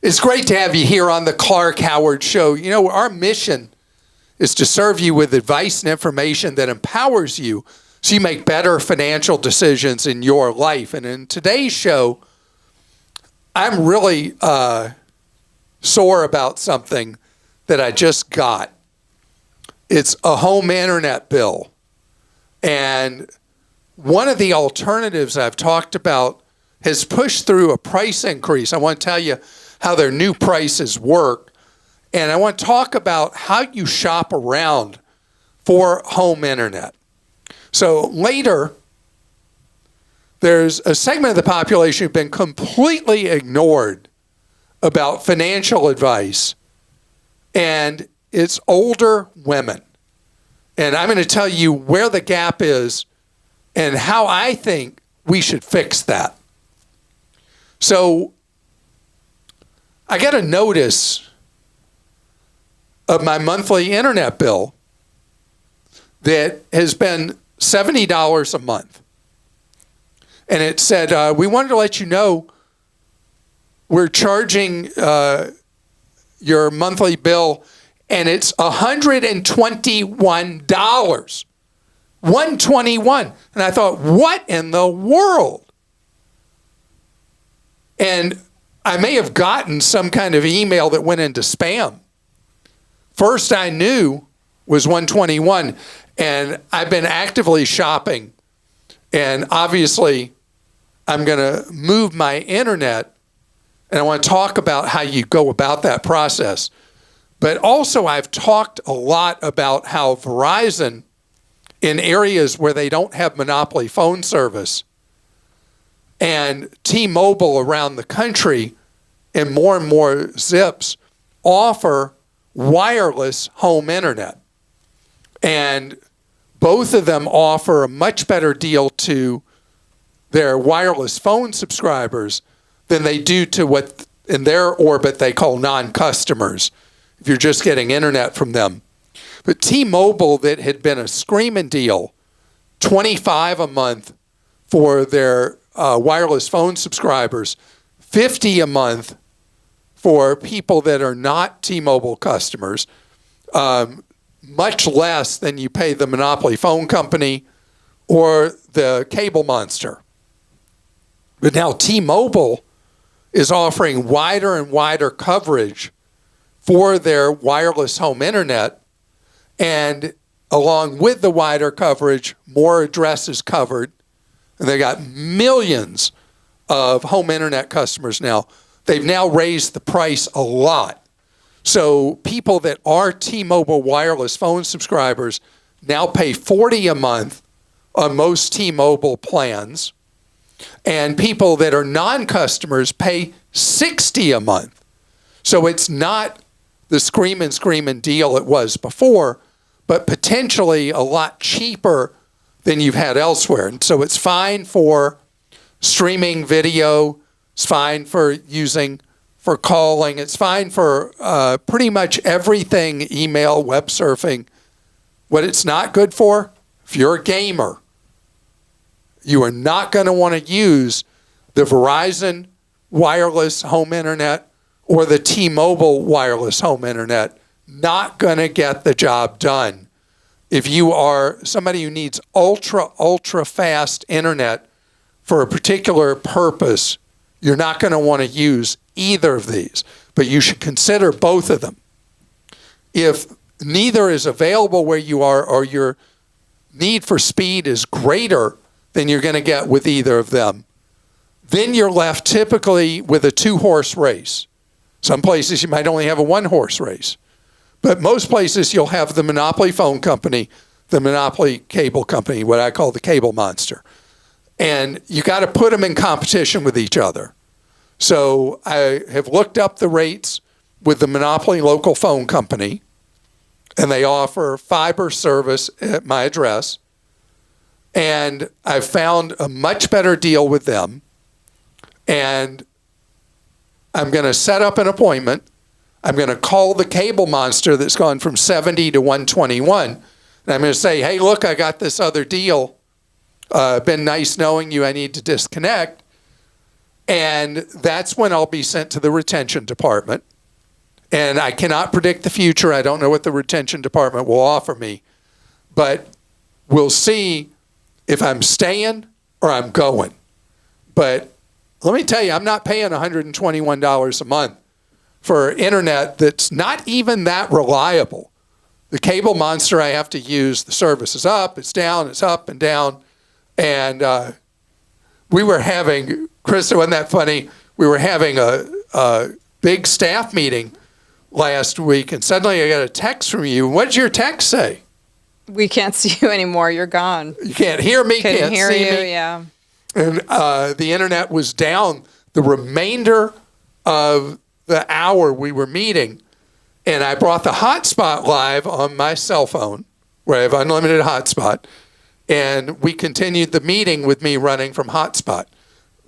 It's great to have you here on the Clark Howard Show. You know, our mission is to serve you with advice and information that empowers you so you make better financial decisions in your life. And in today's show, I'm really sore about something that I just got. It's a home internet bill. And one of the alternatives I've talked about has pushed through a price increase. I want to tell you how their new prices work. And I want to talk about how you shop around for home internet. So later, there's a segment of the population who've been completely ignored about financial advice, and it's older women. And I'm going to tell you where the gap is and how I think we should fix that. So I got a notice of my monthly internet bill that has been $70 a month. And it said, we wanted to let you know we're charging your monthly bill, and it's $121. $121. And I thought, what in the world? And I may have gotten some kind of email that went into spam. First I knew was $121, and I've been actively shopping. And obviously, I'm going to move my internet, and I want to talk about how you go about that process. But also, I've talked a lot about how Verizon, in areas where they don't have monopoly phone service, and T-Mobile around the country, and more zips, offer wireless home internet. And both of them offer a much better deal to their wireless phone subscribers than they do to what in their orbit they call non-customers, if you're just getting internet from them. But T-Mobile, that had been a screaming deal, $25 a month for their wireless phone subscribers, $50 a month for people that are not T-Mobile customers, much less than you pay the monopoly phone company or the cable monster. But now T-Mobile is offering wider and wider coverage for their wireless home internet, and along with the wider coverage, more addresses covered, and they got millions of home internet customers now. They've now raised the price a lot. So people that are T-Mobile wireless phone subscribers now pay $40 a month on most T-Mobile plans, and people that are non-customers pay $60 a month. So it's not the screaming deal it was before, but potentially a lot cheaper than you've had elsewhere. And so it's fine for streaming video, it's fine for calling, it's fine for pretty much everything, email, web surfing. What it's not good for, if you're a gamer, you are not going to want to use the Verizon wireless home internet or the T-Mobile wireless home internet. Not going to get the job done. If you are somebody who needs ultra fast internet for a particular purpose, you're not going to want to use either of these, but you should consider both of them. If neither is available where you are, or your need for speed is greater than you're going to get with either of them, then you're left typically with a 2-horse race. Some places you might only have a 1-horse race. But most places you'll have the monopoly phone company, the monopoly cable company, what I call the cable monster. And you got to put them in competition with each other. So I have looked up the rates with the monopoly local phone company, and they offer fiber service at my address. And I've found a much better deal with them. And I'm going to set up an appointment. I'm going to call the cable monster that's gone from 70 to 121. And I'm going to say, hey, look, I got this other deal. Been nice knowing you. I need to disconnect. And that's when I'll be sent to the retention department. And I cannot predict the future. I don't know what the retention department will offer me. But we'll see if I'm staying or I'm going. But let me tell you, I'm not paying $121 a month for internet that's not even that reliable. The cable monster I have to use, the service is up, it's down, it's up and down. And we were having, Christa, wasn't that funny? We were having a big staff meeting last week, and suddenly I got a text from you. What did your text say? We can't see you anymore. You're gone. You can't hear me, can't hear see you, me. yeah. And the internet was down the remainder of the hour we were meeting. And I brought the hotspot live on my cell phone, where I have unlimited hotspot. And we continued the meeting with me running from hotspot.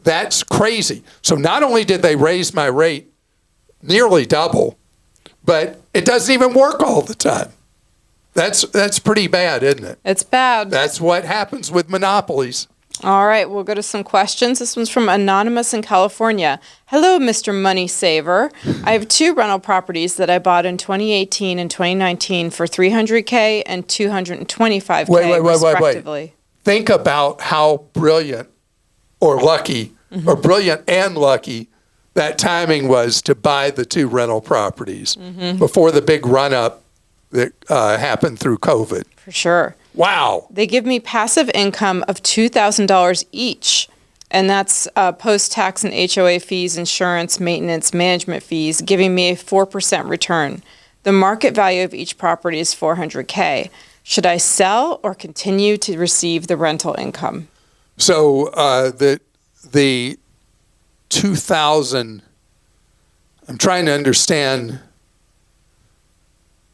That's crazy. So not only did they raise my rate nearly double, but it doesn't even work all the time. That's pretty bad, isn't it? It's bad. That's what happens with monopolies. All right, we'll go to some questions. This one's from Anonymous in California. Hello, Mr. Money Saver. I have 2 rental properties that I bought in 2018 and 2019 for $300K and $225K, respectively. Wait. Think about how brilliant or lucky, or brilliant and lucky, that timing was to buy the 2 rental properties before the big run-up that happened through COVID. For sure. Wow. They give me passive income of $2,000 each, and that's post-tax and HOA fees, insurance, maintenance, management fees, giving me a 4% return. The market value of each property is $400K. Should I sell or continue to receive the rental income? So the 2,000, I'm trying to understand,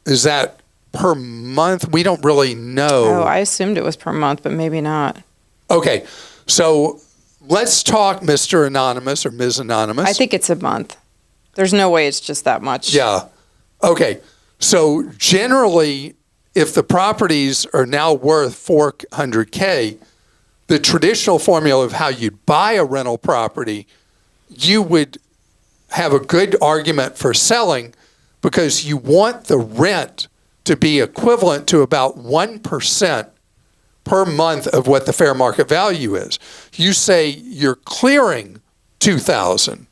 is that per month? We don't really know. Oh, I assumed it was per month, but maybe not. Okay, so let's talk Mr. Anonymous or Ms. Anonymous. I think it's a month. There's no way it's just that much. Yeah. Okay, so generally, if the properties are now worth $400K, the traditional formula of how you'd buy a rental property, you would have a good argument for selling because you want the rent to be equivalent to about 1% per month of what the fair market value is. You say you're clearing $2,000,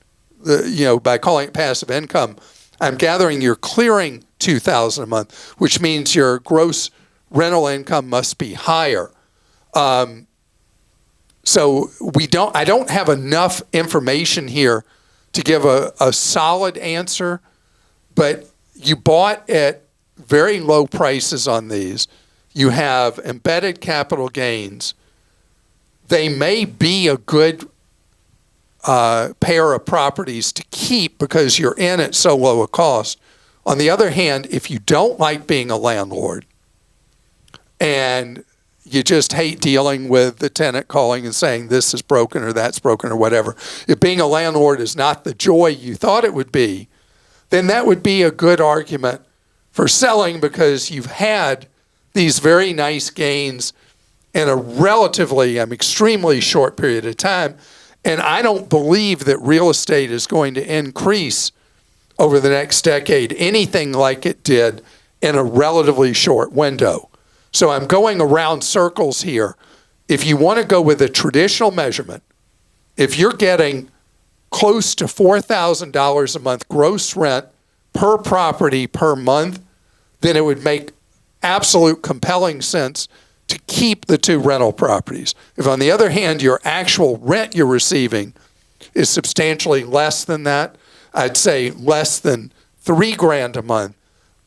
by calling it passive income. I'm gathering you're clearing $2,000 a month, which means your gross rental income must be higher. So I don't have enough information here to give a solid answer, but you bought at very low prices on these. You have embedded capital gains. They may be a good pair of properties to keep because you're in at so low a cost. On the other hand, if you don't like being a landlord and you just hate dealing with the tenant calling and saying this is broken or that's broken or whatever, if being a landlord is not the joy you thought it would be, then that would be a good argument for selling because you've had these very nice gains in a relatively, extremely short period of time. And I don't believe that real estate is going to increase over the next decade anything like it did in a relatively short window. So I'm going around circles here. If you want to go with a traditional measurement, if you're getting close to $4,000 a month gross rent per property per month, then it would make absolute compelling sense to keep the 2 rental properties. If, on the other hand, your actual rent you're receiving is substantially less than that, I'd say less than $3,000 a month,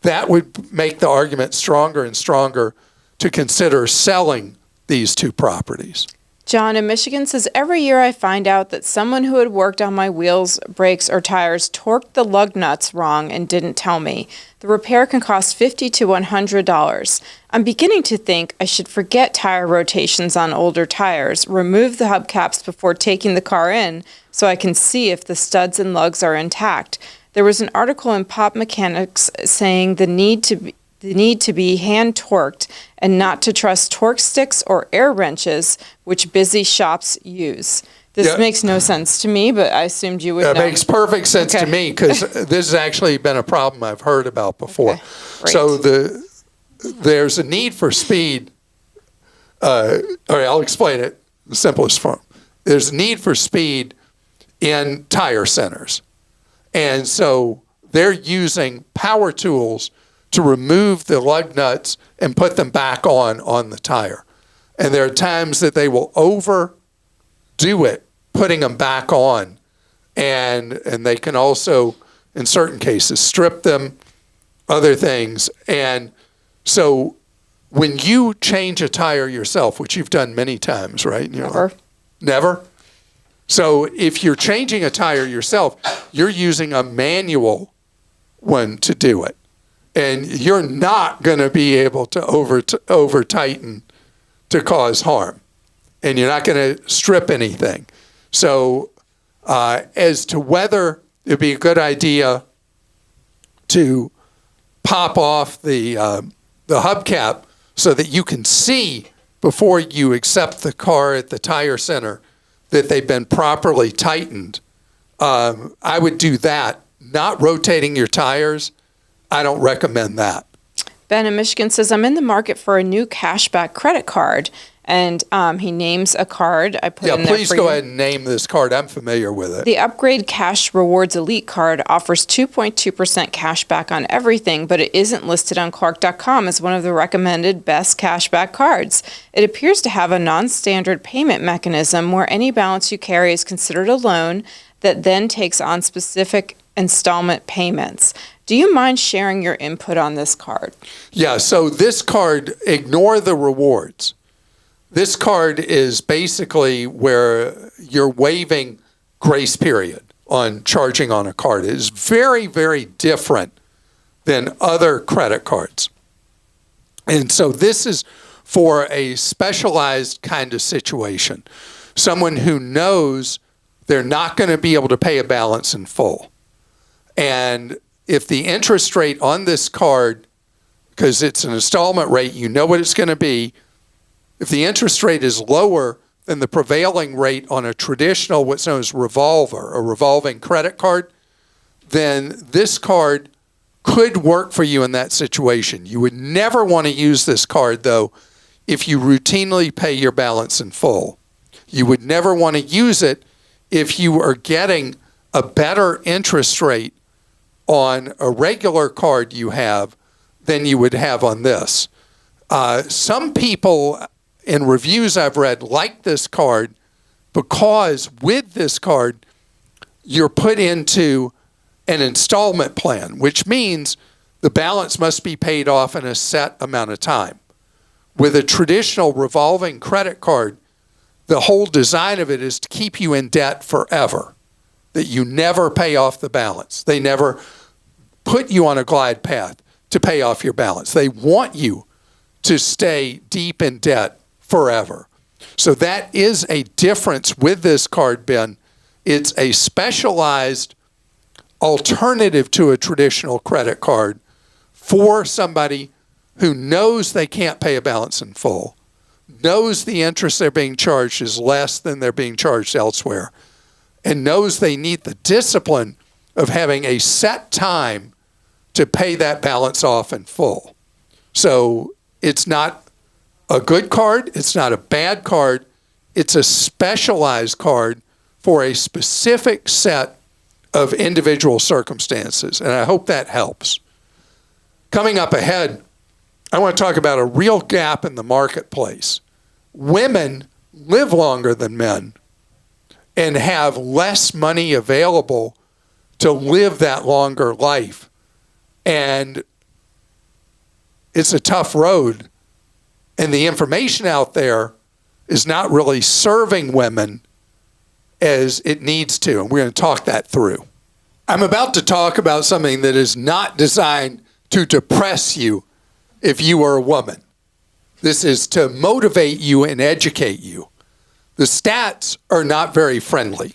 that would make the argument stronger and stronger to consider selling these 2 properties. John in Michigan says, every year I find out that someone who had worked on my wheels, brakes, or tires torqued the lug nuts wrong and didn't tell me. The repair can cost $50 to $100. I'm beginning to think I should forget tire rotations on older tires, remove the hubcaps before taking the car in so I can see if the studs and lugs are intact. There was an article in Pop Mechanics saying the need to be hand torqued and not to trust torque sticks or air wrenches, which busy shops use. This makes no sense to me, but I assumed you would know. It makes perfect sense to me because this has actually been a problem I've heard about before. Okay, great. So there's a need for speed. All right, I'll explain it in the simplest form. There's a need for speed in tire centers. And so they're using power tools to remove the lug nuts and put them back on the tire. And there are times that they will overdo it, putting them back on. And they can also, in certain cases, strip them, other things. And so when you change a tire yourself, which you've done many times, right? Never. Never? So if you're changing a tire yourself, you're using a manual one to do it. And you're not going to be able to over tighten to cause harm. And you're not going to strip anything. So as to whether it'd be a good idea to pop off the hubcap so that you can see before you accept the car at the tire center that they've been properly tightened, I would do that. Not rotating your tires, I don't recommend that. Ben in Michigan says, I'm in the market for a new cashback credit card. And he names a card. I put in there please for go you. ahead and name this card. I'm familiar with it. The Upgrade Cash Rewards Elite card offers 2.2% cash back on everything, but it isn't listed on Clark.com as one of the recommended best cashback cards. It appears to have a non-standard payment mechanism where any balance you carry is considered a loan that then takes on specific installment payments. Do you mind sharing your input on this card? Yeah, so this card, ignore the rewards. This card is basically where you're waiving grace period on charging on a card. It is very, very different than other credit cards. And so this is for a specialized kind of situation. Someone who knows they're not going to be able to pay a balance in full. And if the interest rate on this card, because it's an installment rate, you know what it's going to be. If the interest rate is lower than the prevailing rate on a traditional, what's known as revolver, a revolving credit card, then this card could work for you in that situation. You would never want to use this card, though, if you routinely pay your balance in full. You would never want to use it if you are getting a better interest rate on a regular card you have than you would have on this. Some people, in reviews I've read, like this card because with this card, you're put into an installment plan, which means the balance must be paid off in a set amount of time. With a traditional revolving credit card, the whole design of it is to keep you in debt forever, that you never pay off the balance. They never put you on a glide path to pay off your balance. They want you to stay deep in debt forever. So that is a difference with this card, Ben. It's a specialized alternative to a traditional credit card for somebody who knows they can't pay a balance in full, knows the interest they're being charged is less than they're being charged elsewhere, and knows they need the discipline of having a set time to pay that balance off in full. So it's not a good card. It's not a bad card. It's a specialized card for a specific set of individual circumstances. And I hope that helps. Coming up ahead, I want to talk about a real gap in the marketplace. Women live longer than men and have less money available to live that longer life. And it's a tough road. And the information out there is not really serving women as it needs to. And we're going to talk that through. I'm about to talk about something that is not designed to depress you if you are a woman. This is to motivate you and educate you. The stats are not very friendly.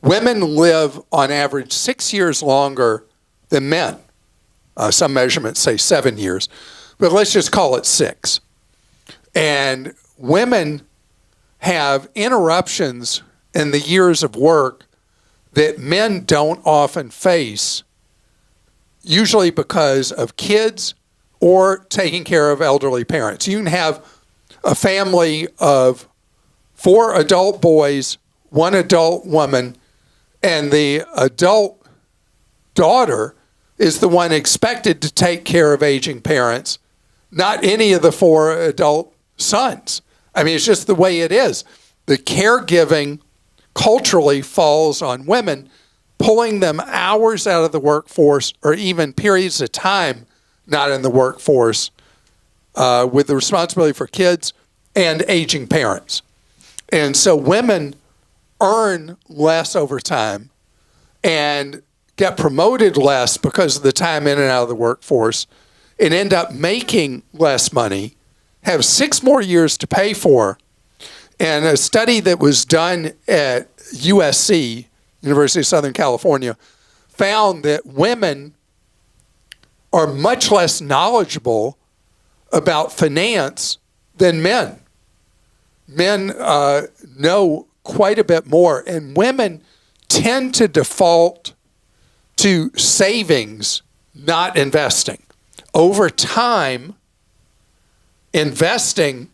Women live on average 6 years longer than men. Some measurements say 7 years, but let's just call it 6. And women have interruptions in the years of work that men don't often face, usually because of kids or taking care of elderly parents. You can have a family of 4 adult boys, 1 adult woman, and the adult daughter is the one expected to take care of aging parents, not any of the 4 adult sons. I mean, it's just the way it is. The caregiving culturally falls on women, pulling them hours out of the workforce or even periods of time not in the workforce with the responsibility for kids and aging parents. And so women earn less over time and get promoted less because of the time in and out of the workforce and end up making less money, have 6 more years to pay for. And a study that was done at USC, University of Southern California, found that women are much less knowledgeable about finance than men. Men know quite a bit more, and women tend to default to savings, not investing. Over time, investing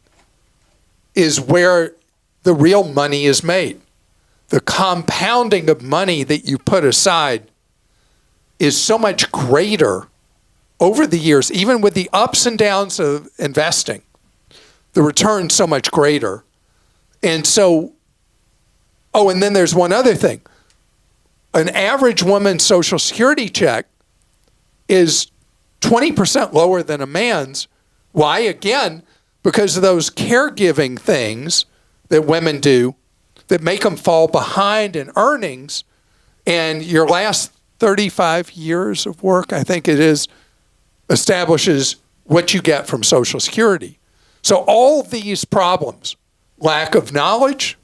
is where the real money is made. The compounding of money that you put aside is so much greater over the years, even with the ups and downs of investing. The return's so much greater. And so, and then there's one other thing. An average woman's Social Security check is 20% lower than a man's. Why? Again, because of those caregiving things that women do that make them fall behind in earnings. And your last 35 years of work, I think it is, establishes what you get from Social Security. So all these problems, lack of knowledge,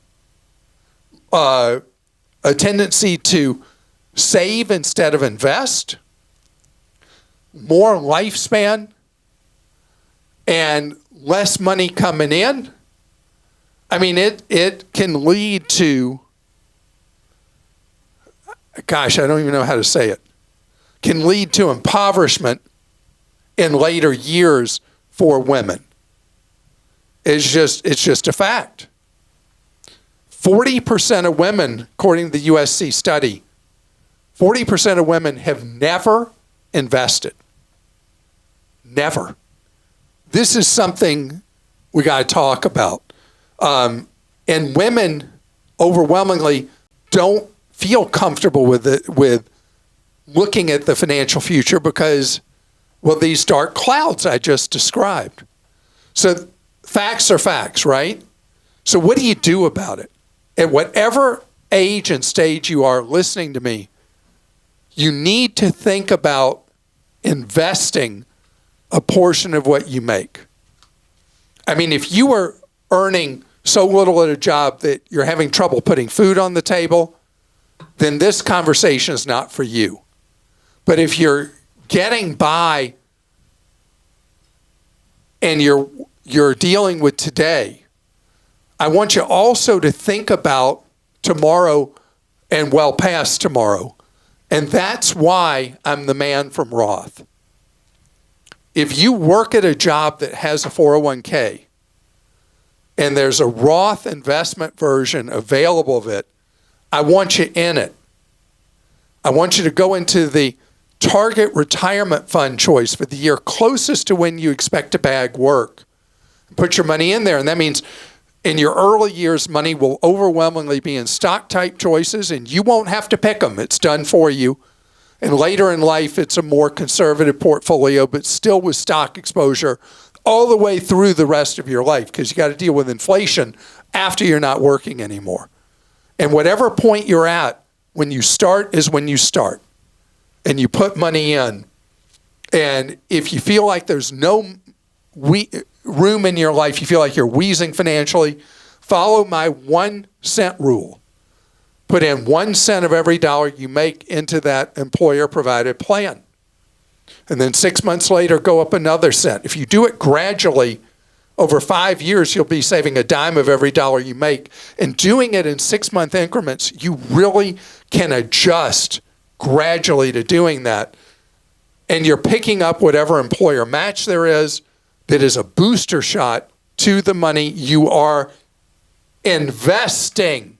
a tendency to save instead of invest, more lifespan, and less money coming in. I mean, it can lead to, gosh, I don't even know how to say it, can lead to impoverishment in later years for women. It's just a fact. 40% of women, according to the USC study, 40% of women have never invested. Never. This is something we got to talk about. And women overwhelmingly don't feel comfortable with it, with looking at the financial future because, well, these dark clouds I just described. So facts are facts, right? So what do you do about it? At whatever age and stage you are listening to me, you need to think about investing a portion of what you make. I mean, if you are earning so little at a job that you're having trouble putting food on the table, then this conversation is not for you. But if you're getting by and you're dealing with today, I want you also to think about tomorrow and well past tomorrow. And that's why I'm the man from Roth. If you work at a job that has a 401k and there's a Roth investment version available of it, I want you in it. I want you to go into the target retirement fund choice for the year closest to when you expect to bag work. Put your money in there, and that means in your early years, money will overwhelmingly be in stock type choices, and you won't have to pick them. It's done for you. And later in life, it's a more conservative portfolio, but still with stock exposure all the way through the rest of your life, because you got to deal with inflation after you're not working anymore. And whatever point you're at, when you start is when you start. And you put money in. And if you feel like there's no room in your life, you feel like you're wheezing financially, follow my 1 cent rule. Put in 1 cent of every dollar you make into that employer-provided plan. And then 6 months later, go up another cent. If you do it gradually Over 5 years, you'll be saving a dime of every dollar you make. And doing it in 6-month increments, you really can adjust gradually to doing that. And you're picking up whatever employer match there is that is a booster shot to the money you are investing,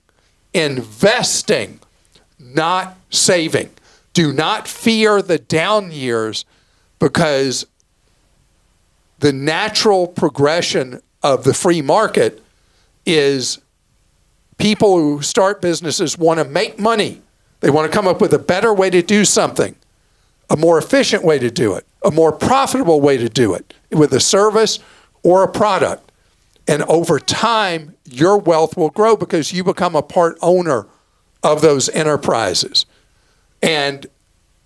not saving. Do not fear the down years, because the natural progression of the free market is people who start businesses want to make money. They want to come up with a better way to do something, a more efficient way to do it, a more profitable way to do it with a service or a product. And over time, your wealth will grow because you become a part owner of those enterprises. And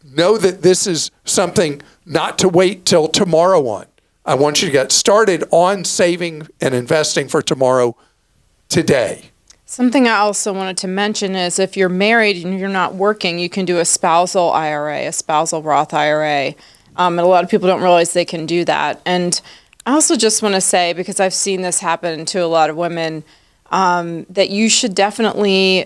know that this is something not to wait till tomorrow on. I want you to get started on saving and investing for tomorrow today. Something I also wanted to mention is if you're married and you're not working, you can do a spousal IRA, a spousal Roth IRA. And a lot of people don't realize they can do that. And I also just want to say, because I've seen this happen to a lot of women, that you should definitely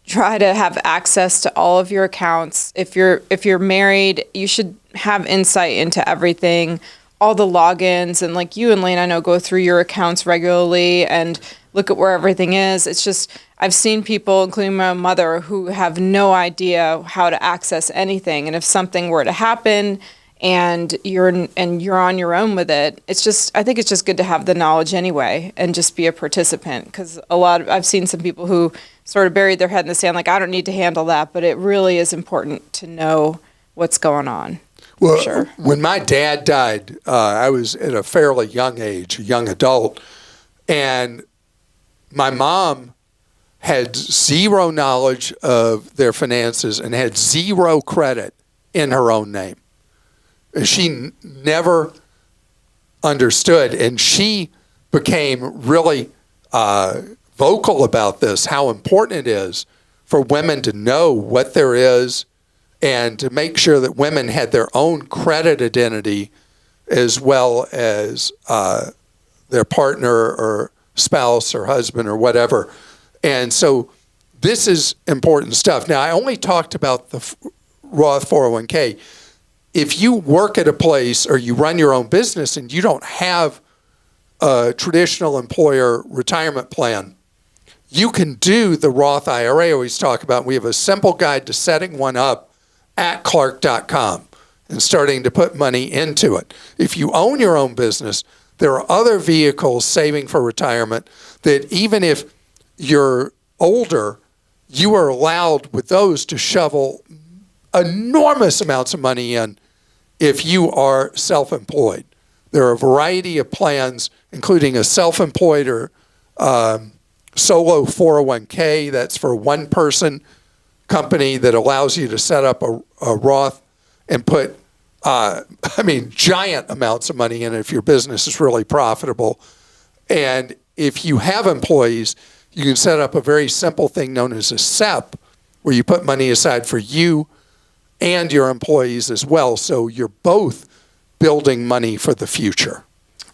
try to have access to all of your accounts. If you're married, you should have insight into everything, all the logins, and like you and Lane, I know, go through your accounts regularly and look at where everything is. It's just, I've seen people, including my mother, who have no idea how to access anything. And if something were to happen and you're on your own with it, I think it's just good to have the knowledge anyway and just be a participant. Because I've seen some people who sort of buried their head in the sand, like, I don't need to handle that, but it really is important to know what's going on. Well, sure. When my dad died, I was at a fairly young age, a young adult, and my mom had zero knowledge of their finances and had zero credit in her own name. She never understood, and she became really vocal about this, how important it is for women to know what there is and to make sure that women had their own credit identity as well as their partner or spouse or husband or whatever. And so this is important stuff. Now, I only talked about the Roth 401k. If you work at a place or you run your own business and you don't have a traditional employer retirement plan, you can do the Roth IRA I always talk about. We have a simple guide to setting one up at Clark.com and starting to put money into it. If you own your own business, there are other vehicles saving for retirement that even if you're older, you are allowed with those to shovel enormous amounts of money in if you are self-employed. There are a variety of plans, including a self-employed or solo 401k. That's for one person company that allows you to set up a Roth and put, giant amounts of money in it if your business is really profitable. And if you have employees, you can set up a very simple thing known as a SEP, where you put money aside for you and your employees as well. So you're both building money for the future.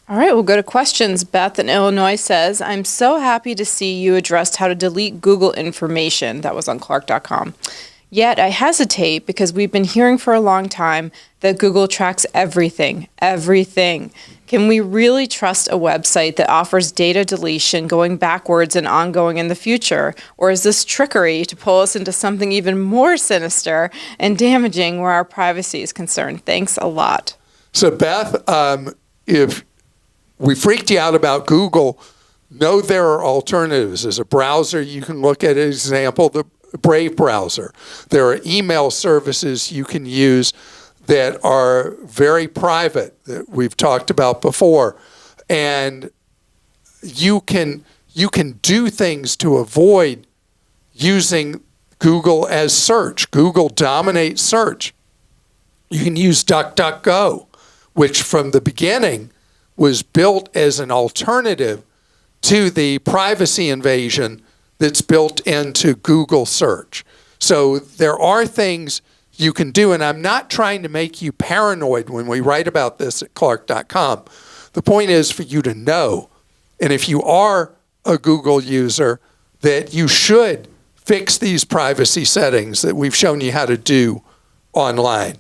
All right, we'll go to questions. Beth in Illinois says, I'm so happy to see you addressed how to delete Google information. That was on Clark.com. Yet I hesitate because we've been hearing for a long time that Google tracks everything. Can we really trust a website that offers data deletion going backwards and ongoing in the future? Or is this trickery to pull us into something even more sinister and damaging where our privacy is concerned? Thanks a lot. So Beth, if we freaked you out about Google, know there are alternatives. As a browser, you can look at, an example, the Brave browser. There are email services you can use that are very private that we've talked about before. And you can do things to avoid using Google as search. Google dominates search. You can use DuckDuckGo, which from the beginning was built as an alternative to the privacy invasion that's built into Google search. So there are things you can do, and I'm not trying to make you paranoid when we write about this at Clark.com. The point is for you to know And if you are a Google user, that you should fix these privacy settings that we've shown you how to do online.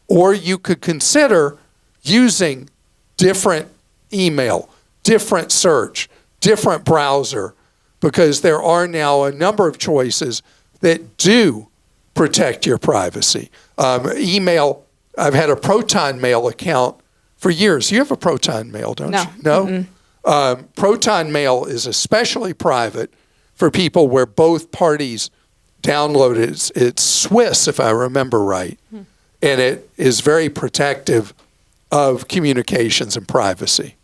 Or you could consider using different email, different search, different browser, because there are now a number of choices that do protect your privacy. Email, I've had a Proton Mail account for years. You have a Proton Mail, don't you? No? Proton Mail is especially private for people where both parties download it. It's Swiss, if I remember right. And it is very protective of communications and privacy.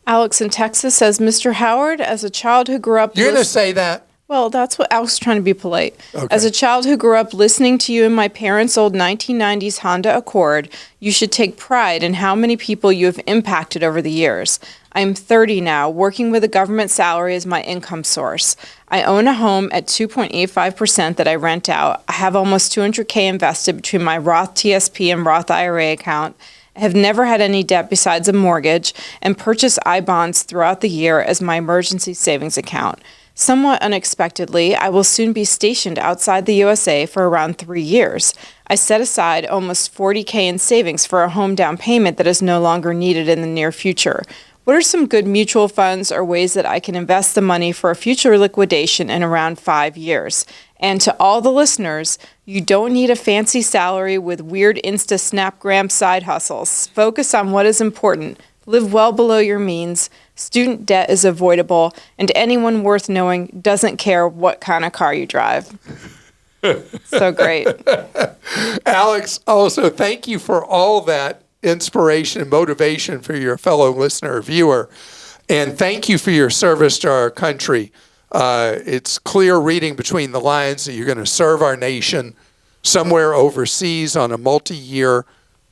Alex in Texas says, Mr. Howard, as a child who grew up... You're going to say that? Well, that's what Alex is trying to be polite. Okay. As a child who grew up listening to you in my parents' old 1990s Honda Accord, you should take pride in how many people you have impacted over the years. I'm 30 now, working with a government salary as my income source. I own a home at 2.85% that I rent out. I have almost $200K invested between my Roth TSP and Roth IRA account. I have never had any debt besides a mortgage and purchase I-bonds throughout the year as my emergency savings account. Somewhat unexpectedly, I will soon be stationed outside the USA for around 3 years. I set aside almost $40K in savings for a home down payment that is no longer needed in the near future. What are some good mutual funds or ways that I can invest the money for a future liquidation in around 5 years? And to all the listeners, you don't need a fancy salary with weird Insta Snapgram side hustles. Focus on what is important. Live well below your means. Student debt is avoidable, and anyone worth knowing doesn't care what kind of car you drive. So great. Alex, also thank you for all that inspiration and motivation for your fellow listener or viewer. And thank you for your service to our country. It's clear reading between the lines that you're going to serve our nation somewhere overseas on a multi-year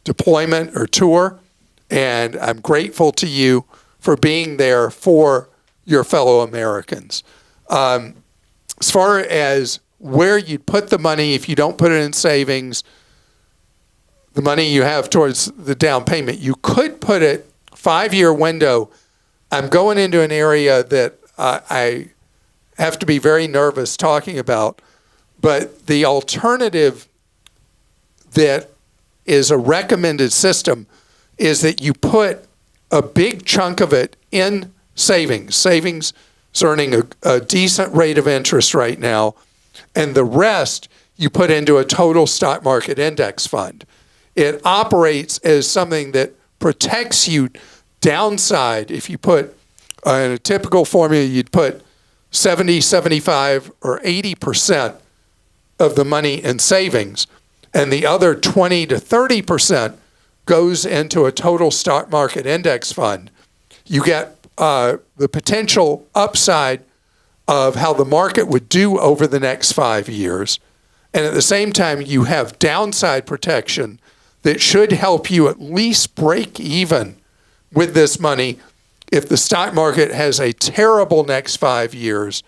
deployment or tour. And I'm grateful to you for being there for your fellow Americans. As far as where you'd put the money, if you don't put it in savings, the money you have towards the down payment, you could put it 5-year window. I'm going into an area that I have to be very nervous talking about, but the alternative that is a recommended system is that you put a big chunk of it in savings. Savings is earning a decent rate of interest right now, and the rest you put into a total stock market index fund. It operates as something that protects you downside. If you put, in a typical formula, you'd put 70, 75, or 80% of the money in savings, and the other 20 to 30% goes into a total stock market index fund. You get the potential upside of how the market would do over the next 5 years. And at the same time, you have downside protection that should help you at least break even with this money. If the stock market has a terrible next 5 years,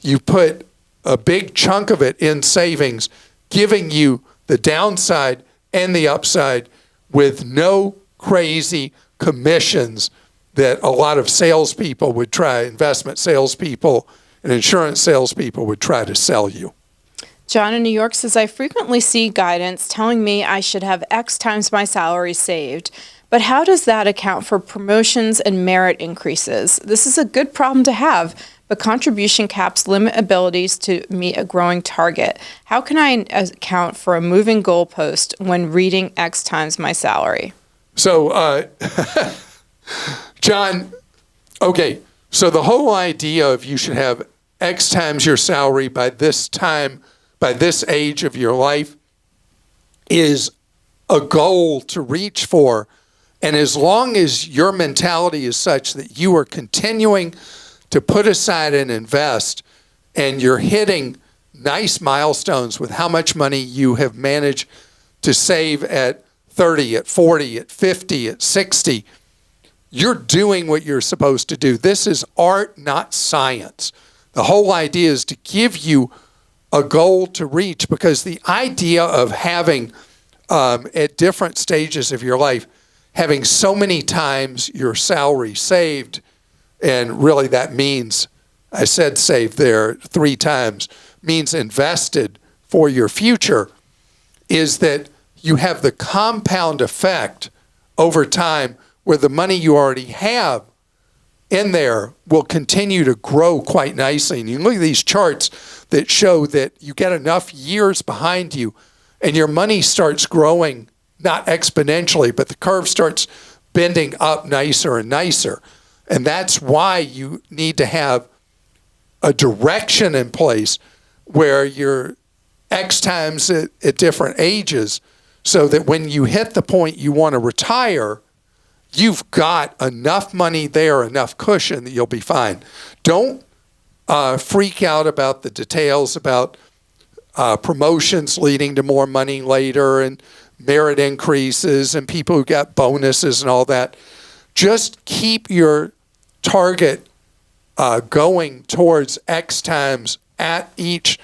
you put a big chunk of it in savings, giving you the downside and the upside with no crazy commissions that a lot of salespeople would try, investment salespeople and insurance salespeople would try to sell you. John in New York says, I frequently see guidance telling me I should have X times my salary saved. But how does that account for promotions and merit increases? This is a good problem to have, but contribution caps limit abilities to meet a growing target. How can I account for a moving goalpost when reading X times my salary? So, John, okay, so the whole idea of you should have X times your salary by this time, by this age of your life, is a goal to reach for. And as long as your mentality is such that you are continuing to put aside and invest, and you're hitting nice milestones with how much money you have managed to save at 30, at 40, at 50, at 60, you're doing what you're supposed to do. This is art, not science. The whole idea is to give you a goal to reach, because the idea of having, at different stages of your life, having so many times your salary saved and really that means, I said save there 3 times, means invested for your future, is that you have the compound effect over time where the money you already have in there will continue to grow quite nicely. And you look at these charts that show that you get enough years behind you and your money starts growing, not exponentially, but the curve starts bending up nicer and nicer. And that's why you need to have a direction in place where you're X times at different ages, so that when you hit the point you want to retire, you've got enough money there, enough cushion that you'll be fine. Don't freak out about the details about promotions leading to more money later and merit increases and people who got bonuses and all that. Just keep your target going towards X times at each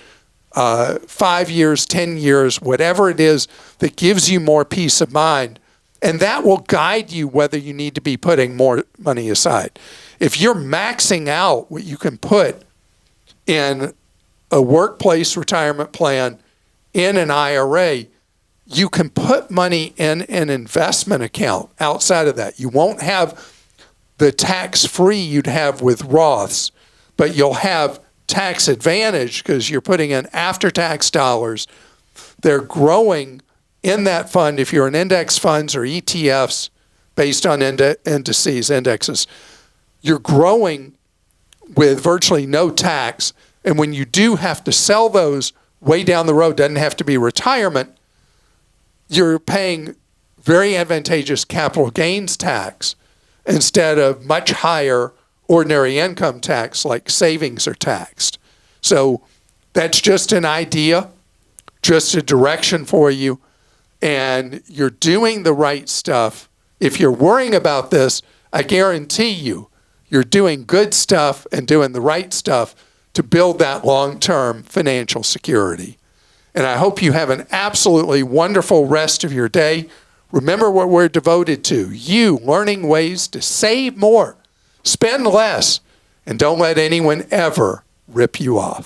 5 years, 10 years, whatever it is that gives you more peace of mind. And that will guide you whether you need to be putting more money aside. If you're maxing out what you can put in a workplace retirement plan, in an IRA, you can put money in an investment account outside of that. You won't have the tax-free you'd have with Roths, but you'll have tax advantage because you're putting in after-tax dollars. They're growing in that fund. If you're in index funds or ETFs based on indexes, you're growing with virtually no tax. And when you do have to sell those way down the road, doesn't have to be retirement, you're paying very advantageous capital gains tax instead of much higher ordinary income tax like savings are taxed. So that's just an idea, just a direction for you, and you're doing the right stuff. If you're worrying about this, I guarantee you're doing good stuff and doing the right stuff to build that long-term financial security. And I hope you have an absolutely wonderful rest of your day. Remember what we're devoted to, you learning ways to save more, spend less, and don't let anyone ever rip you off.